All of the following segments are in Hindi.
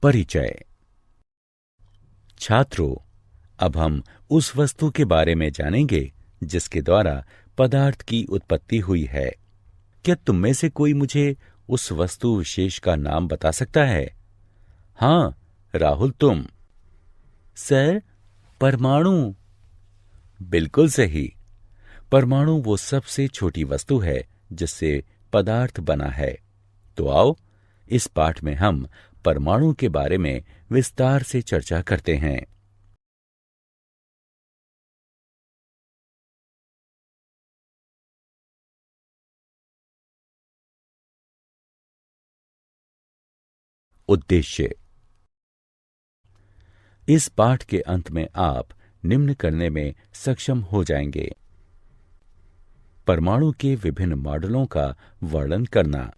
परिचय। छात्रों, अब हम उस वस्तु के बारे में जानेंगे जिसके द्वारा पदार्थ की उत्पत्ति हुई है। क्या तुम में से कोई मुझे उस वस्तु विशेष का नाम बता सकता है? हाँ, राहुल, तुम। सर, परमाणु। बिल्कुल सही। परमाणु वो सबसे छोटी वस्तु है जिससे पदार्थ बना है। तो आओ, इस पाठ में हम परमाणु के बारे में विस्तार से चर्चा करते हैं। उद्देश्य। इस पाठ के अंत में आप निम्न करने में सक्षम हो जाएंगे: परमाणु के विभिन्न मॉडलों का वर्णन करना,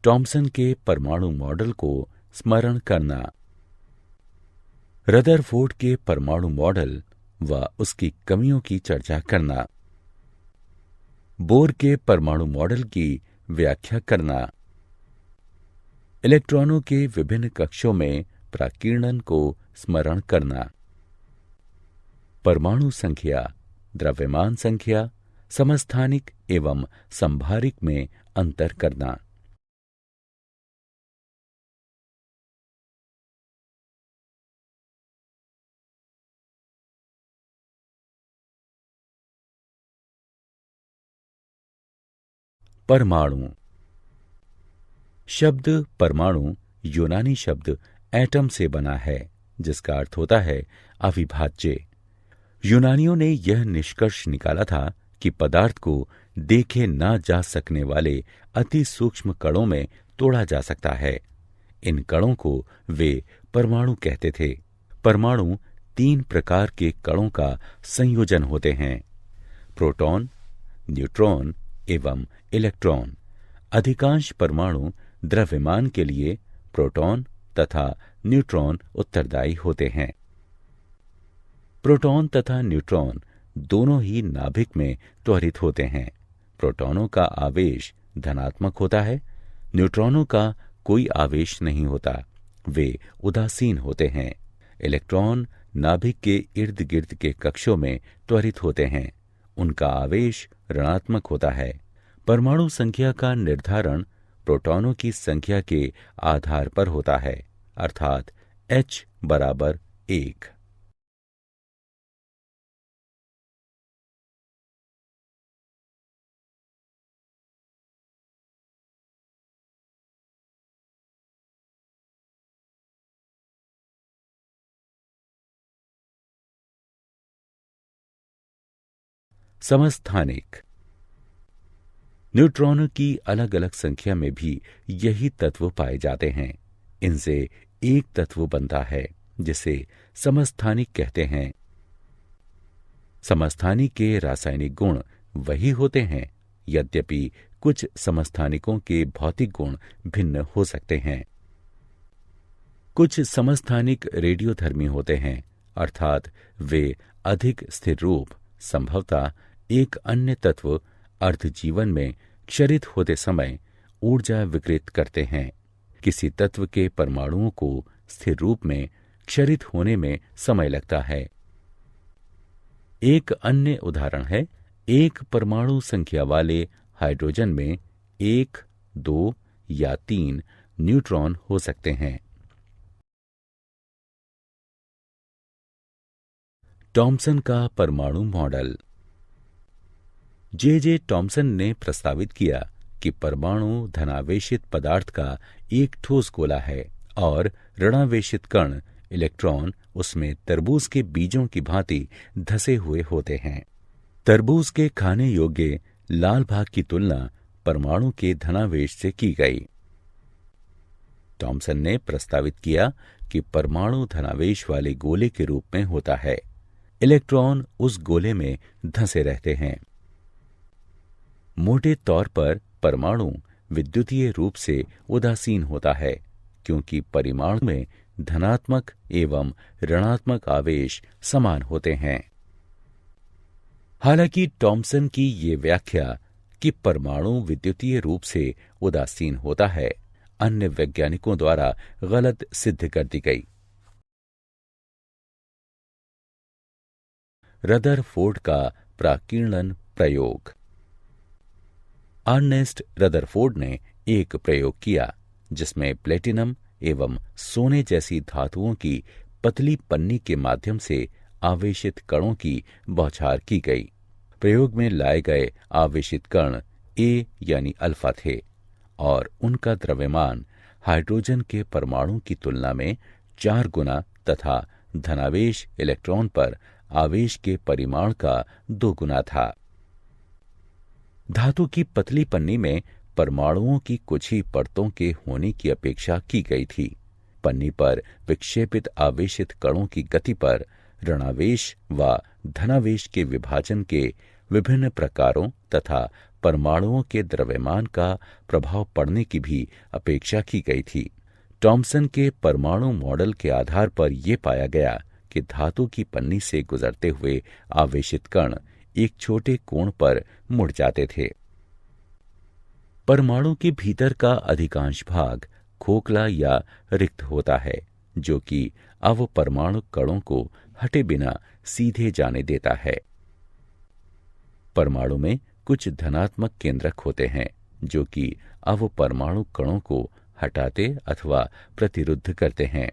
थॉम्सन के परमाणु मॉडल को स्मरण करना, रदरफोर्ड के परमाणु मॉडल व उसकी कमियों की चर्चा करना, बोर के परमाणु मॉडल की व्याख्या करना, इलेक्ट्रॉनों के विभिन्न कक्षों में प्राकीर्णन को स्मरण करना, परमाणु संख्या, द्रव्यमान संख्या, समस्थानिक एवं संभारिक में अंतर करना। परमाणु शब्द परमाणु यूनानी शब्द एटम से बना है, जिसका अर्थ होता है अविभाज्य। यूनानियों ने यह निष्कर्ष निकाला था कि पदार्थ को देखे ना जा सकने वाले अति सूक्ष्म कणों में तोड़ा जा सकता है। इन कणों को वे परमाणु कहते थे। परमाणु 3 प्रकार के कणों का संयोजन होते हैं: प्रोटॉन, न्यूट्रॉन एवं इलेक्ट्रॉन। अधिकांश परमाणु द्रव्यमान के लिए प्रोटॉन तथा न्यूट्रॉन उत्तरदायी होते हैं। प्रोटॉन तथा न्यूट्रॉन दोनों ही नाभिक में त्वरित होते हैं। प्रोटॉनों का आवेश धनात्मक होता है, न्यूट्रॉनों का कोई आवेश नहीं होता, वे उदासीन होते हैं। इलेक्ट्रॉन नाभिक के इर्द गिर्द के कक्षों में त्वरित होते हैं, उनका आवेश ऋणात्मक होता है। परमाणु संख्या का निर्धारण प्रोटॉनों की संख्या के आधार पर होता है, अर्थात H बराबर 1। समस्थानिक। न्यूट्रॉनों की अलग अलग संख्या में भी यही तत्व पाए जाते हैं। इनसे एक तत्व बनता है जिसे समस्थानिक कहते हैं। समस्थानिक के रासायनिक गुण वही होते हैं, यद्यपि कुछ समस्थानिकों के भौतिक गुण भिन्न हो सकते हैं। कुछ समस्थानिक रेडियोधर्मी होते हैं, अर्थात वे अधिक स्थिर रूप, संभवतः एक अन्य तत्व अर्धजीवन में क्षरित होते समय ऊर्जा विकृत करते हैं। किसी तत्व के परमाणुओं को स्थिर रूप में क्षरित होने में समय लगता है। एक अन्य उदाहरण है, एक परमाणु संख्या वाले हाइड्रोजन में 1, 2 या 3 न्यूट्रॉन हो सकते हैं। थॉम्सन का परमाणु मॉडल। जे थॉम्सन ने प्रस्तावित किया कि परमाणु धनावेशित पदार्थ का एक ठोस गोला है और ऋणावेशित कण इलेक्ट्रॉन उसमें तरबूज के बीजों की भांति धसे हुए होते हैं। तरबूज के खाने योग्य लाल भाग की तुलना परमाणु के धनावेश से की गई। थॉम्सन ने प्रस्तावित किया कि परमाणु धनावेश वाले गोले के रूप में होता है। इलेक्ट्रॉन उस गोले में धंसे रहते हैं। मोटे तौर पर परमाणु विद्युतीय रूप से उदासीन होता है, क्योंकि परिमाणु में धनात्मक एवं ऋणात्मक आवेश समान होते हैं। हालांकि थॉम्सन की ये व्याख्या कि परमाणु विद्युतीय रूप से उदासीन होता है अन्य वैज्ञानिकों द्वारा गलत सिद्ध कर दी गई। रदरफोर्ड का प्राकीर्णन प्रयोग। अर्नेस्ट रदरफोर्ड ने एक प्रयोग किया जिसमें प्लेटिनम एवं सोने जैसी धातुओं की पतली पन्नी के माध्यम से आवेशित कणों की बौछार की गई। प्रयोग में लाए गए आवेशित कण ए यानी अल्फा थे और उनका द्रव्यमान हाइड्रोजन के परमाणु की तुलना में 4 गुना तथा धनावेश इलेक्ट्रॉन पर आवेश के परिमाण का 2 गुना था। धातु की पतली पन्नी में परमाणुओं की कुछ ही परतों के होने की अपेक्षा की गई थी। पन्नी पर विक्षेपित आवेशित कणों की गति पर ऋणावेश व धनावेश के विभाजन के विभिन्न प्रकारों तथा परमाणुओं के द्रव्यमान का प्रभाव पड़ने की भी अपेक्षा की गई थी। टॉमसन के परमाणु मॉडल के आधार पर यह पाया गया कि धातु की पन्नी से गुजरते हुए आवेशित कण एक छोटे कोण पर मुड़ जाते थे। परमाणु के भीतर का अधिकांश भाग खोखला या रिक्त होता है, जो कि अवपरमाणु कणों को हटे बिना सीधे जाने देता है। परमाणु में कुछ धनात्मक केंद्रक होते हैं, जो कि अवपरमाणु कणों को हटाते अथवा प्रतिरुद्ध करते हैं।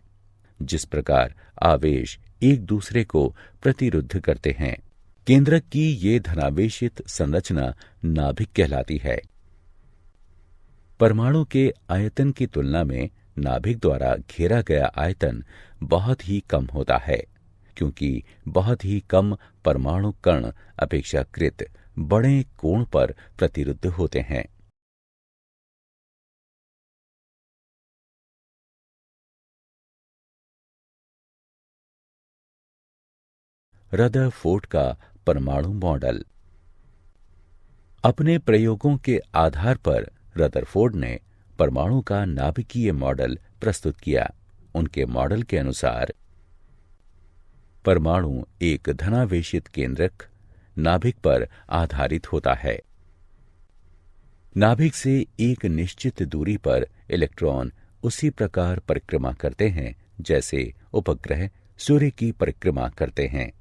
जिस प्रकार आवेश एक दूसरे को प्रतिरुद्ध करते हैं, केंद्रक की ये धनावेशित संरचना नाभिक कहलाती है। परमाणु के आयतन की तुलना में नाभिक द्वारा घेरा गया आयतन बहुत ही कम होता है, क्योंकि बहुत ही कम परमाणु कण अपेक्षाकृत बड़े कोण पर प्रतिरुद्ध होते हैं। रदरफोर्ड का परमाणु मॉडल। अपने प्रयोगों के आधार पर रदरफोर्ड ने परमाणु का नाभिकीय मॉडल प्रस्तुत किया। उनके मॉडल के अनुसार परमाणु एक धनावेशित केंद्रक नाभिक पर आधारित होता है। नाभिक से एक निश्चित दूरी पर इलेक्ट्रॉन उसी प्रकार परिक्रमा करते हैं जैसे उपग्रह सूर्य की परिक्रमा करते हैं।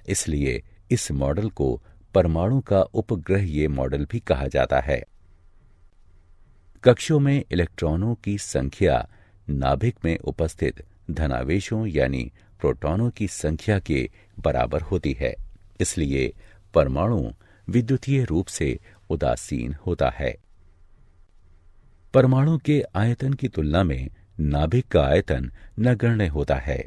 इसलिए इस मॉडल को परमाणु का उपग्रहीय मॉडल भी कहा जाता है। कक्षों में इलेक्ट्रॉनों की संख्या नाभिक में उपस्थित धनावेशों यानी प्रोटॉनों की संख्या के बराबर होती है। इसलिए परमाणु विद्युतीय रूप से उदासीन होता है। परमाणु के आयतन की तुलना में नाभिक का आयतन नगण्य होता है।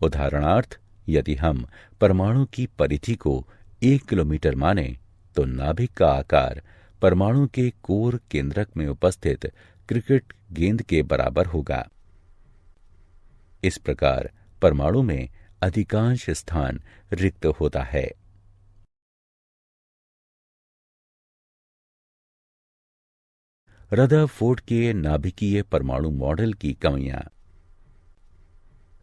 उदाहरणार्थ, यदि हम परमाणु की परिधि को 1 किलोमीटर माने तो नाभिक का आकार परमाणु के कोर केंद्रक में उपस्थित क्रिकेट गेंद के बराबर होगा। इस प्रकार परमाणु में अधिकांश स्थान रिक्त होता है। रदरफोर्ड के नाभिकीय परमाणु मॉडल की कमियां।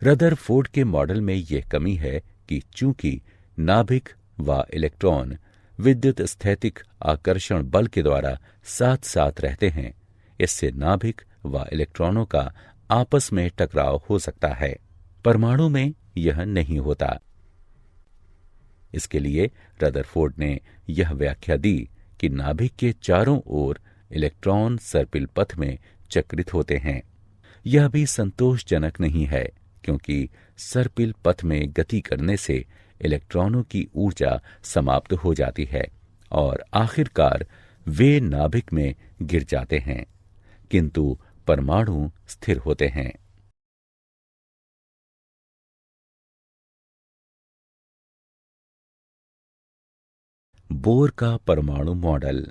रदरफोर्ड के मॉडल में यह कमी है कि चूंकि नाभिक व इलेक्ट्रॉन विद्युत स्थैतिक आकर्षण बल के द्वारा साथ साथ रहते हैं, इससे नाभिक व इलेक्ट्रॉनों का आपस में टकराव हो सकता है। परमाणु में यह नहीं होता। इसके लिए रदरफोर्ड ने यह व्याख्या दी कि नाभिक के चारों ओर इलेक्ट्रॉन सर्पिल पथ में चक्रित होते हैं। यह भी संतोषजनक नहीं है, क्योंकि सर्पिल पथ में गति करने से इलेक्ट्रॉनों की ऊर्जा समाप्त हो जाती है और आखिरकार वे नाभिक में गिर जाते हैं, किंतु परमाणु स्थिर होते हैं। बोर का परमाणु मॉडल।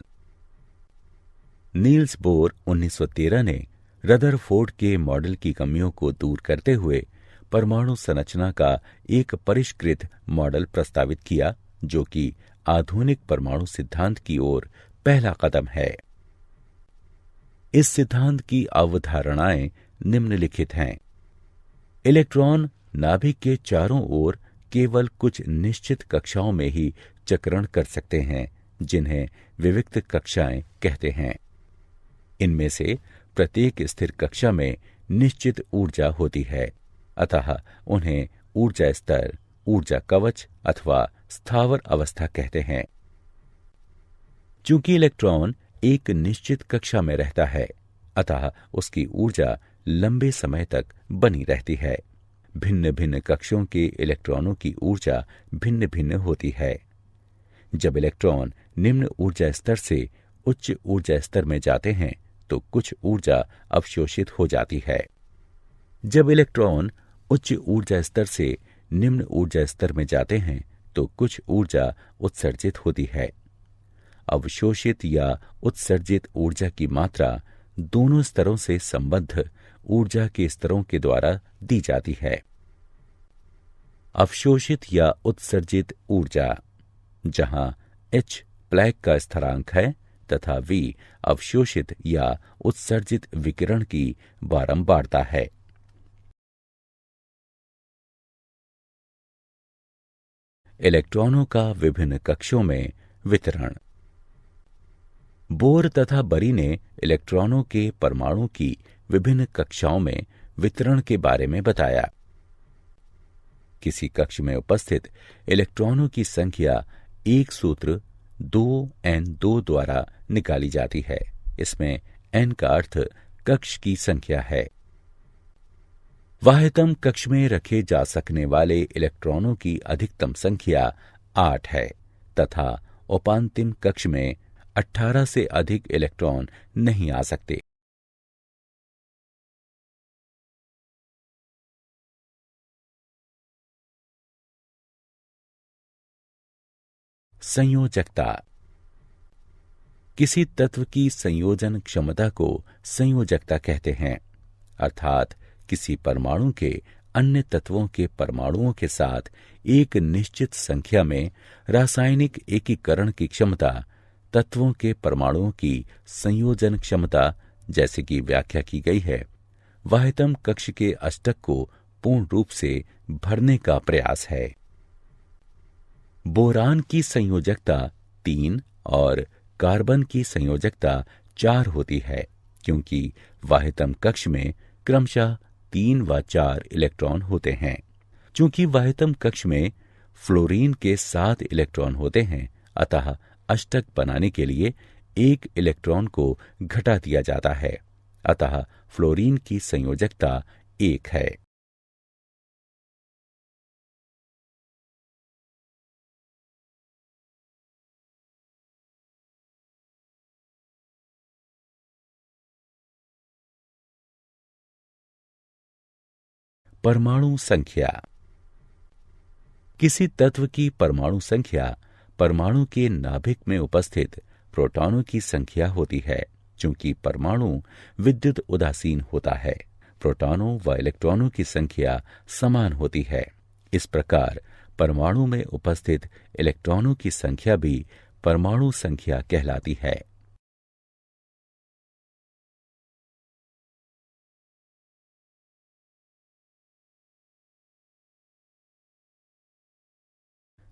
नील्स बोर 1913 ने रदरफोर्ड के मॉडल की कमियों को दूर करते हुए परमाणु संरचना का एक परिष्कृत मॉडल प्रस्तावित किया, जो कि आधुनिक परमाणु सिद्धांत की ओर पहला कदम है। इस सिद्धांत की अवधारणाएं निम्नलिखित हैं। इलेक्ट्रॉन नाभिक के चारों ओर केवल कुछ निश्चित कक्षाओं में ही चक्रण कर सकते हैं, जिन्हें विविक्त कक्षाएं कहते हैं। इनमें से प्रत्येक स्थिर कक्षा में निश्चित ऊर्जा होती है, अतः उन्हें ऊर्जा स्तर, ऊर्जा कवच अथवा स्थावर अवस्था कहते हैं। चूंकि इलेक्ट्रॉन एक निश्चित कक्षा में रहता है, अतः उसकी ऊर्जा लंबे समय तक बनी रहती है। भिन्न भिन्न कक्षों के इलेक्ट्रॉनों की ऊर्जा भिन्न भिन्न होती है। जब इलेक्ट्रॉन निम्न ऊर्जा स्तर से उच्च ऊर्जा स्तर में जाते हैं तो कुछ ऊर्जा अवशोषित हो जाती है। जब इलेक्ट्रॉन उच्च ऊर्जा स्तर से निम्न ऊर्जा स्तर में जाते हैं तो कुछ ऊर्जा उत्सर्जित होती है। अवशोषित या उत्सर्जित ऊर्जा की मात्रा दोनों स्तरों से संबद्ध ऊर्जा के स्तरों के द्वारा दी जाती है। अवशोषित या उत्सर्जित ऊर्जा, जहां H प्लैंक का स्थिरांक है तथा V अवशोषित या उत्सर्जित विकिरण की बारंबारता है। इलेक्ट्रॉनों का विभिन्न कक्षों में वितरण। बोर तथा बरी ने इलेक्ट्रॉनों के परमाणु की विभिन्न कक्षाओं में वितरण के बारे में बताया। किसी कक्ष में उपस्थित इलेक्ट्रॉनों की संख्या एक सूत्र 2n2 द्वारा निकाली जाती है। इसमें n का अर्थ कक्ष की संख्या है। वाह्यतम कक्ष में रखे जा सकने वाले इलेक्ट्रॉनों की अधिकतम संख्या 8 है तथा उपांतिम कक्ष में 18 से अधिक इलेक्ट्रॉन नहीं आ सकते। संयोजकता। किसी तत्व की संयोजन क्षमता को संयोजकता कहते हैं, अर्थात किसी परमाणु के अन्य तत्वों के परमाणुओं के साथ एक निश्चित संख्या में रासायनिक एकीकरण की क्षमता तत्वों के परमाणुओं की संयोजन क्षमता जैसे कि व्याख्या की गई है, वाह्यतम कक्ष के अष्टक को पूर्ण रूप से भरने का प्रयास है। बोरान की संयोजकता 3 और कार्बन की संयोजकता 4 होती है, क्योंकि वाह्यतम कक्ष में क्रमशः 3 व 4 इलेक्ट्रॉन होते हैं। चूंकि वाह्यतम कक्ष में फ्लोरीन के 7 इलेक्ट्रॉन होते हैं, अतः अष्टक बनाने के लिए 1 इलेक्ट्रॉन को घटा दिया जाता है, अतः फ्लोरीन की संयोजकता 1 है। परमाणु संख्या। किसी तत्व की परमाणु संख्या परमाणु के नाभिक में उपस्थित प्रोटॉनों की संख्या होती है। चूंकि परमाणु विद्युत उदासीन होता है, प्रोटॉनों व इलेक्ट्रॉनों की संख्या समान होती है। इस प्रकार परमाणु में उपस्थित इलेक्ट्रॉनों की संख्या भी परमाणु संख्या कहलाती है।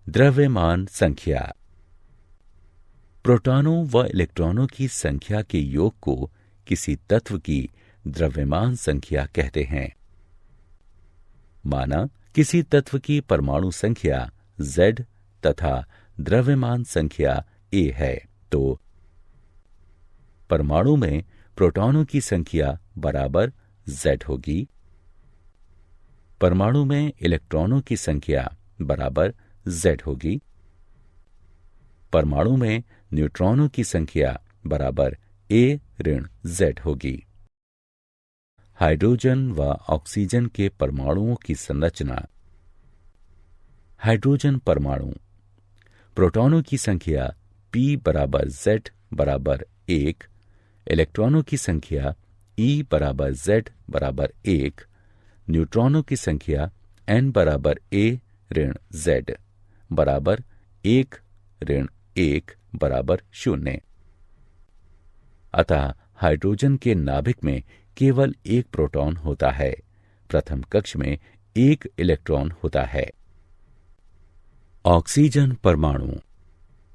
द्रव्यमान संख्या। प्रोटॉनों व इलेक्ट्रॉनों की संख्या के योग को किसी तत्व की द्रव्यमान संख्या कहते हैं। माना किसी तत्व की परमाणु संख्या Z तथा द्रव्यमान संख्या A है, तो परमाणु में प्रोटॉनों की संख्या बराबर Z होगी, परमाणु में इलेक्ट्रॉनों की संख्या बराबर Z होगी, परमाणु में न्यूट्रॉनों की संख्या बराबर A ऋण Z होगी। हाइड्रोजन व ऑक्सीजन के परमाणुओं की संरचना। हाइड्रोजन परमाणु प्रोटॉनों की संख्या P बराबर Z बराबर 1, इलेक्ट्रॉनों की संख्या E बराबर Z बराबर 1, न्यूट्रॉनों की संख्या N बराबर A ऋण Z बराबर 1 ऋण 1 बराबर 0। अतः हाइड्रोजन के नाभिक में केवल एक प्रोटॉन होता है, प्रथम कक्ष में एक इलेक्ट्रॉन होता है। ऑक्सीजन परमाणु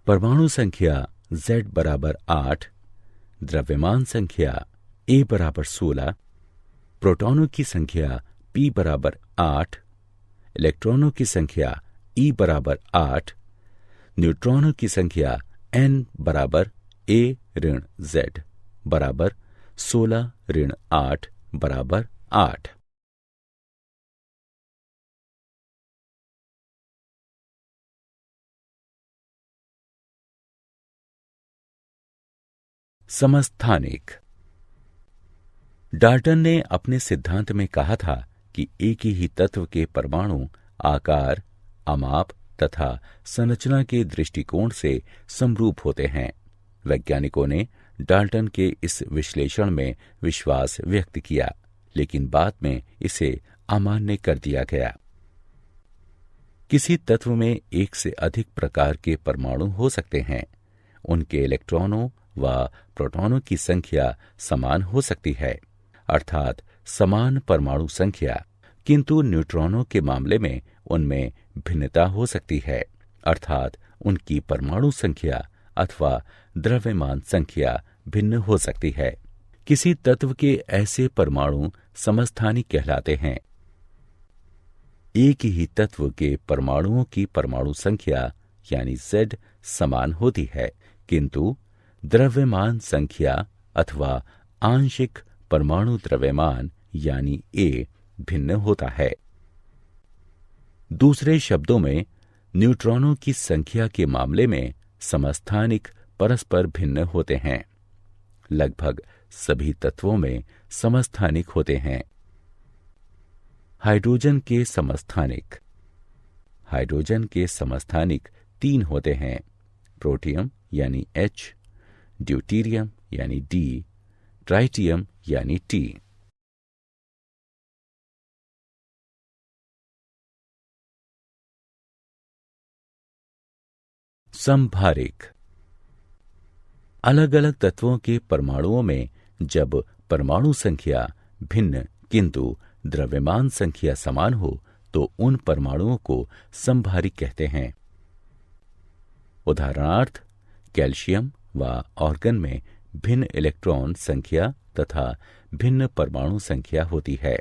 परमाणु संख्या Z बराबर 8, द्रव्यमान संख्या A बराबर 16, प्रोटॉनों की संख्या P बराबर 8, इलेक्ट्रॉनों की संख्या E बराबर 8, न्यूट्रॉनों की संख्या N बराबर A ऋण Z बराबर 16 ऋण 8 बराबर 8। समस्थानिक। डाल्टन ने अपने सिद्धांत में कहा था कि एक ही तत्व के परमाणु आकार, अमाप तथा संरचना के दृष्टिकोण से समरूप होते हैं। वैज्ञानिकों ने डाल्टन के इस विश्लेषण में विश्वास व्यक्त किया, लेकिन बाद में इसे अमान्य कर दिया गया। किसी तत्व में एक से अधिक प्रकार के परमाणु हो सकते हैं। उनके इलेक्ट्रॉनों व प्रोटॉनों की संख्या समान हो सकती है, अर्थात समान परमाणु संख्या, किंतु न्यूट्रॉनों के मामले में उनमें भिन्नता हो सकती है, अर्थात उनकी परमाणु संख्या अथवा द्रव्यमान संख्या भिन्न हो सकती है। किसी तत्व के ऐसे परमाणु समस्थानिक कहलाते हैं। एक ही तत्व के परमाणुओं की परमाणु संख्या यानी Z समान होती है, किंतु द्रव्यमान संख्या अथवा आंशिक परमाणु द्रव्यमान यानी A भिन्न होता है। दूसरे शब्दों में, न्यूट्रॉनों की संख्या के मामले में समस्थानिक परस्पर भिन्न होते हैं। लगभग सभी तत्वों में समस्थानिक होते हैं। हाइड्रोजन के समस्थानिक। हाइड्रोजन के समस्थानिक 3 होते हैं, प्रोटियम यानी H, ड्यूटीरियम यानी D, ट्राइटियम यानी T। समभारिक। अलग अलग तत्वों के परमाणुओं में जब परमाणु संख्या भिन्न किंतु द्रव्यमान संख्या समान हो तो उन परमाणुओं को समभारिक कहते हैं। उदाहरणार्थ, कैल्शियम व ऑर्गन में भिन्न इलेक्ट्रॉन संख्या तथा भिन्न परमाणु संख्या होती है,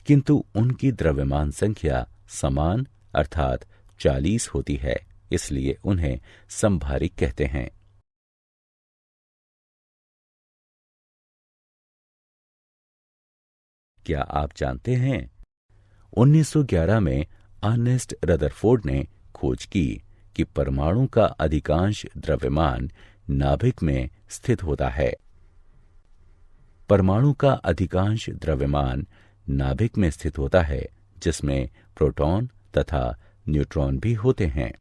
किंतु उनकी द्रव्यमान संख्या समान अर्थात 40 होती है, इसलिए उन्हें समभारिक कहते हैं। क्या आप जानते हैं 1911 में अर्नेस्ट रदरफोर्ड ने खोज की कि परमाणु का अधिकांश द्रव्यमान नाभिक में स्थित होता है। परमाणु का अधिकांश द्रव्यमान नाभिक में स्थित होता है, जिसमें प्रोटॉन तथा न्यूट्रॉन भी होते हैं।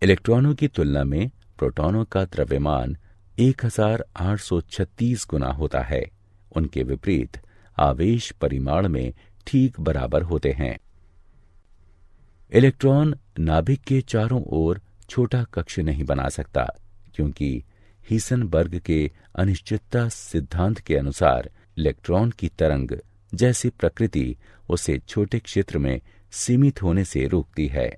इलेक्ट्रॉनों की तुलना में प्रोटॉनों का द्रव्यमान 1836 गुना होता है। उनके विपरीत आवेश परिमाण में ठीक बराबर होते हैं। इलेक्ट्रॉन नाभिक के चारों ओर छोटा कक्ष नहीं बना सकता, क्योंकि हीसेनबर्ग के अनिश्चितता सिद्धांत के अनुसार इलेक्ट्रॉन की तरंग जैसी प्रकृति उसे छोटे क्षेत्र में सीमित होने से रोकती है।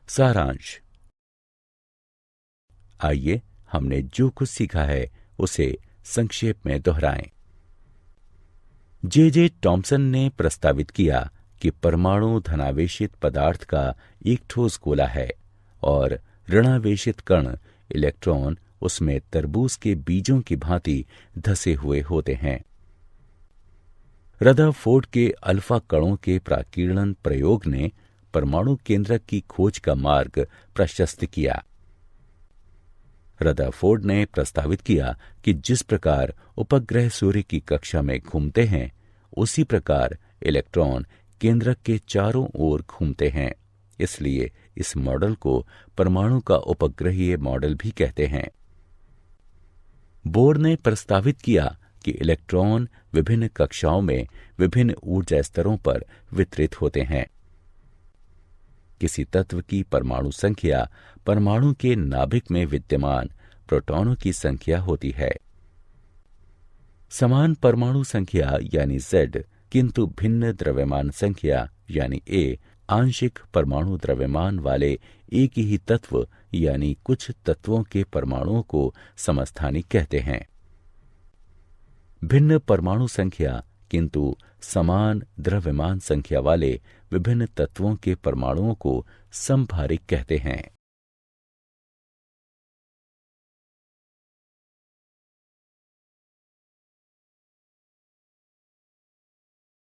सारांश। आइए हमने जो कुछ सीखा है उसे संक्षेप में दोहराएं। जे टॉमसन ने प्रस्तावित किया कि परमाणु धनावेशित पदार्थ का एक ठोस गोला है और ऋणावेशित कण इलेक्ट्रॉन उसमें तरबूज के बीजों की भांति धसे हुए होते हैं। रदरफोर्ड के अल्फा कणों के प्राकीर्णन प्रयोग ने परमाणु केंद्रक की खोज का मार्ग प्रशस्त किया। रदरफोर्ड ने प्रस्तावित किया कि जिस प्रकार उपग्रह सूर्य की कक्षा में घूमते हैं, उसी प्रकार इलेक्ट्रॉन केंद्रक के चारों ओर घूमते हैं। इसलिए इस मॉडल को परमाणु का उपग्रहीय मॉडल भी कहते हैं। बोर ने प्रस्तावित किया कि इलेक्ट्रॉन विभिन्न कक्षाओं में विभिन्न ऊर्जा स्तरों पर वितरित होते हैं। किसी तत्व की परमाणु संख्या परमाणु के नाभिक में विद्यमान प्रोटॉनों की संख्या होती है। समान परमाणु संख्या यानी Z, किंतु भिन्न द्रव्यमान संख्या यानी A, आंशिक परमाणु द्रव्यमान वाले एक ही तत्व यानी कुछ तत्वों के परमाणुओं को समस्थानिक कहते हैं। भिन्न परमाणु संख्या किंतु समान द्रव्यमान संख्या वाले विभिन्न तत्वों के परमाणुओं को समभारिक कहते हैं।